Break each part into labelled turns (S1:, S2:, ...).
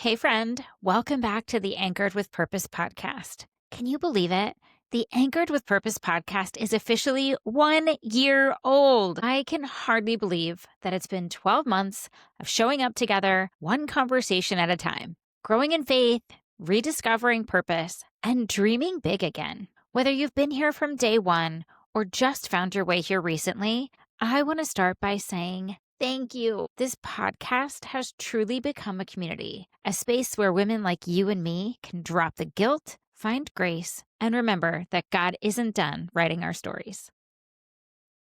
S1: Hey, friend, welcome back to the Anchored with Purpose podcast. Can you believe it? The Anchored with Purpose podcast is officially 1 year old. I can hardly believe that it's been 12 months of showing up together, one conversation at a time, growing in faith, rediscovering purpose, and dreaming big again. Whether you've been here from day one or just found your way here recently, I want to start by saying thank you. This podcast has truly become a community, a space where women like you and me can drop the guilt, find grace, and remember that God isn't done writing our stories.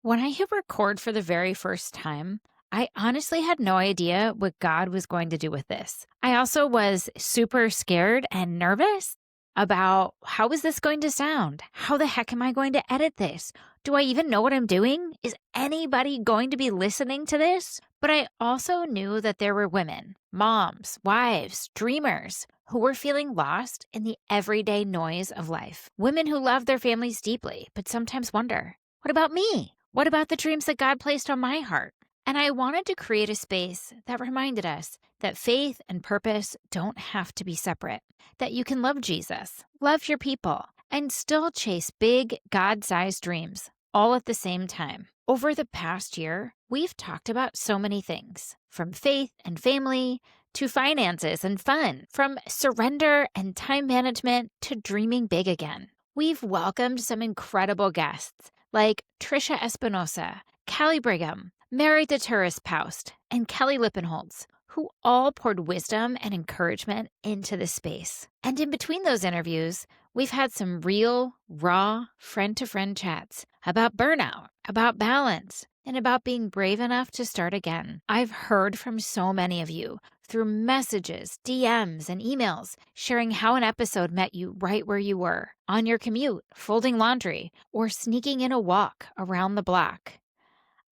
S1: When I hit record for the very first time, I honestly had no idea what God was going to do with this. I also was super scared and nervous about how is this going to sound? How the heck am I going to edit this? Do I even know what I'm doing? Is anybody going to be listening to this? But I also knew that there were women, moms, wives, dreamers who were feeling lost in the everyday noise of life. Women who love their families deeply, but sometimes wonder, what about me? What about the dreams that God placed on my heart? And I wanted to create a space that reminded us that faith and purpose don't have to be separate, that you can love Jesus, love your people, and still chase big, God-sized dreams, all at the same time. Over the past year, we've talked about so many things, from faith and family to finances and fun, from surrender and time management to dreaming big again. We've welcomed some incredible guests like Trisha Espinosa, Callie Brigham, Mary DeTuris Paust, and Kelly Lippenholtz, who all poured wisdom and encouragement into the space. And in between those interviews, we've had some real, raw, friend-to-friend chats about burnout, about balance, and about being brave enough to start again. I've heard from so many of you through messages, DMs, and emails, sharing how an episode met you right where you were, on your commute, folding laundry, or sneaking in a walk around the block.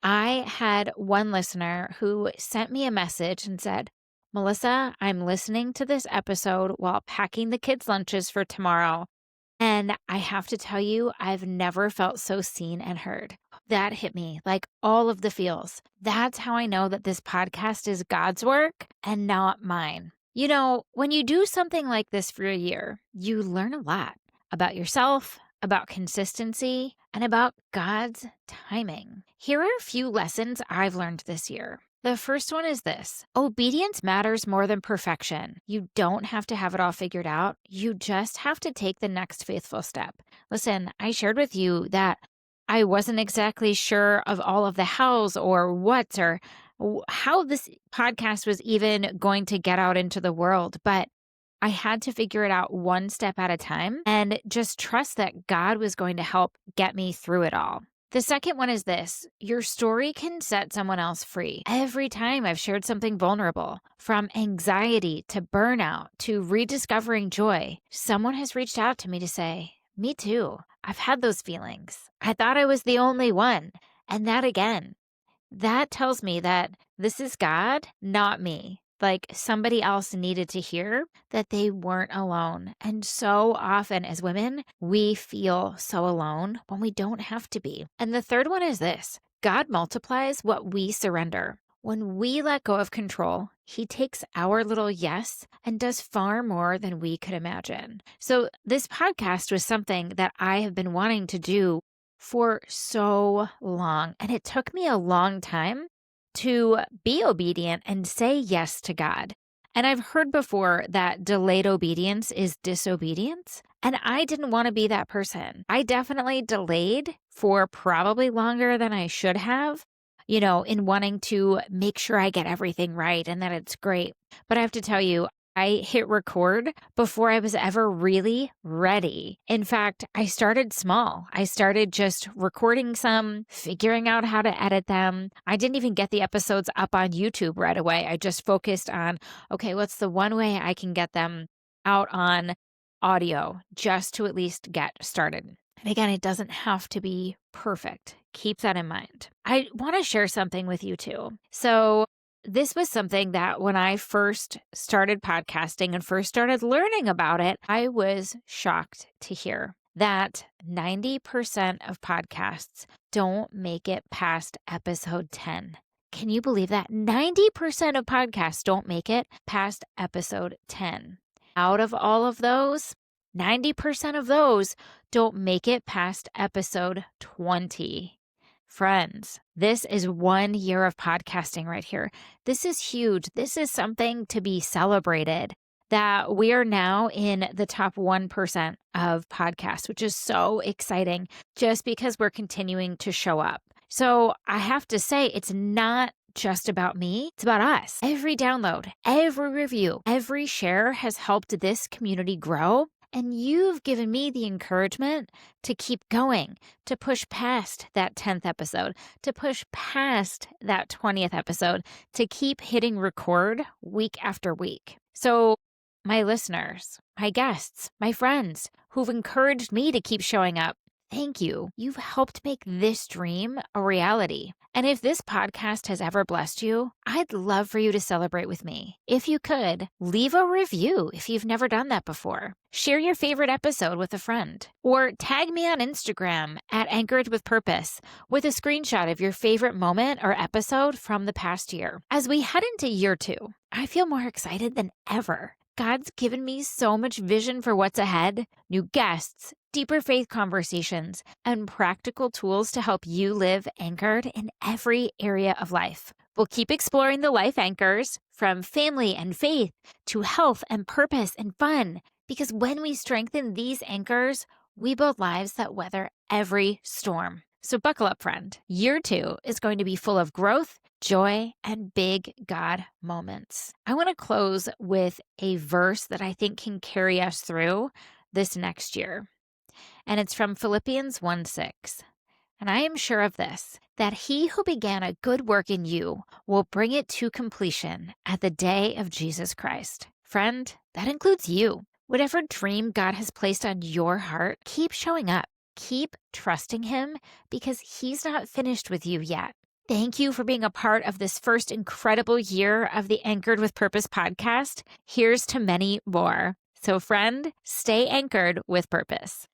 S1: I had one listener who sent me a message and said, Melissa, I'm listening to this episode while packing the kids' lunches for tomorrow. And I have to tell you, I've never felt so seen and heard. That hit me like all of the feels. That's how I know that this podcast is God's work and not mine. You know, when you do something like this for a year, you learn a lot about yourself, about consistency, and about God's timing. Here are a few lessons I've learned this year. The first one is this: obedience matters more than perfection. You don't have to have it all figured out. You just have to take the next faithful step. Listen, I shared with you that I wasn't exactly sure of all of the hows or whats or how this podcast was even going to get out into the world, but I had to figure it out one step at a time and just trust that God was going to help get me through it all. The second one is this: your story can set someone else free. Every time I've shared something vulnerable, from anxiety to burnout to rediscovering joy, someone has reached out to me to say, me too. I've had those feelings. I thought I was the only one. And that again, that tells me that this is God, not me. Like somebody else needed to hear that they weren't alone. And so often as women, we feel so alone when we don't have to be. And the third one is this: God multiplies what we surrender. When we let go of control, He takes our little yes and does far more than we could imagine. So this podcast was something that I have been wanting to do for so long. And it took me a long time to be obedient and say yes to God. And I've heard before that delayed obedience is disobedience. And I didn't want to be that person. I definitely delayed for probably longer than I should have, in wanting to make sure I get everything right and that it's great. But I have to tell you, I hit record before I was ever really ready. In fact, I started small. I started just recording some, figuring out how to edit them. I didn't even get the episodes up on YouTube right away. I just focused on, okay, what's the one way I can get them out on audio just to at least get started. And again, it doesn't have to be perfect. Keep that in mind. I want to share something with you too. So this was something that when I first started podcasting and first started learning about it, I was shocked to hear that 90% of podcasts don't make it past episode 10. Can you believe that? 90% of podcasts don't make it past episode 10. Out of all of those, 90% of those don't make it past episode 20. Friends, this is 1 year of podcasting right here. This is huge. This is something to be celebrated, that we are now in the top 1% of podcasts, which is so exciting just because we're continuing to show up. So I have to say, it's not just about me, it's about us. Every download, every review, every share has helped this community grow. And you've given me the encouragement to keep going, to push past that 10th episode, to push past that 20th episode, to keep hitting record week after week. So my listeners, my guests, my friends who've encouraged me to keep showing up, thank you. You've helped make this dream a reality. And if this podcast has ever blessed you, I'd love for you to celebrate with me. If you could, leave a review if you've never done that before. Share your favorite episode with a friend. Or tag me on Instagram at Anchored with Purpose with a screenshot of your favorite moment or episode from the past year. As we head into year 2, I feel more excited than ever. God's given me so much vision for what's ahead, new guests, deeper faith conversations, and practical tools to help you live anchored in every area of life. We'll keep exploring the life anchors, from family and faith to health and purpose and fun, because when we strengthen these anchors, we build lives that weather every storm. So buckle up, friend. Year 2 is going to be full of growth, joy, and big God moments. I want to close with a verse that I think can carry us through this next year. And it's from Philippians 1:6. And I am sure of this, that he who began a good work in you will bring it to completion at the day of Jesus Christ. Friend, that includes you. Whatever dream God has placed on your heart, keep showing up. Keep trusting him, because he's not finished with you yet. Thank you for being a part of this first incredible year of the Anchored with Purpose podcast. Here's to many more. So friend, stay anchored with purpose.